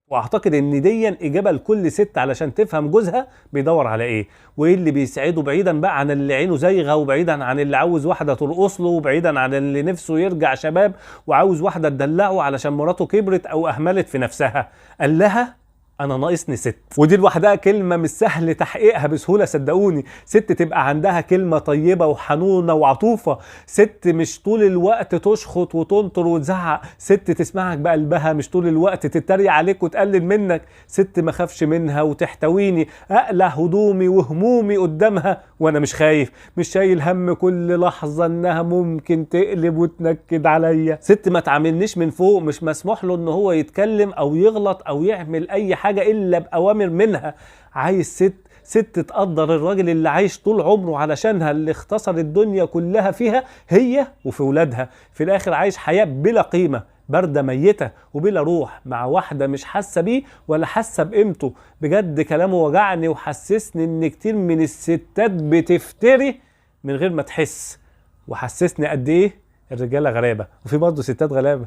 واعتقد ان دي اجابه لكل ست علشان تفهم جوزها بيدور على ايه، وايه اللي بيسعده، بعيدا بقى عن اللي عينه زايغه، وبعيدا عن اللي عاوز واحده ترقص له، وبعيدا عن اللي نفسه يرجع شباب وعاوز واحده تدلعه علشان مراته كبرت او اهملت في نفسها. قال لها انا ناقصني ست. ودي لوحدها كلمه مش سهل تحقيقها بسهوله، صدقوني. ست تبقى عندها كلمه طيبه وحنونه وعطوفه، ست مش طول الوقت تشخط وتنطر وتزعق، ست تسمعك بقلبها مش طول الوقت تتريق عليك وتقلل منك، ست ما خافش منها وتحتويني، اقلع هدومي وهمومي قدامها وانا مش خايف، مش شايل هم كل لحظه انها ممكن تقلب وتنكد عليا، ست ما تعاملنيش من فوق، مش مسموح له ان هو يتكلم او يغلط او يعمل اي حاجه الا باوامر منها. عايز ست تقدر الراجل اللي عايش طول عمره علشانها، اللي اختصر الدنيا كلها فيها هي وفي ولادها، في الاخر عايش حياه بلا قيمه، باردة ميتة وبلا روح، مع واحدة مش حاسة بيه ولا حاسة بقيمته. بجد كلامه وجعني وحسسني ان كتير من الستات بتفتري من غير ما تحس، وحسسني قد ايه الرجالة غلابة، وفي برضه ستات غلابة.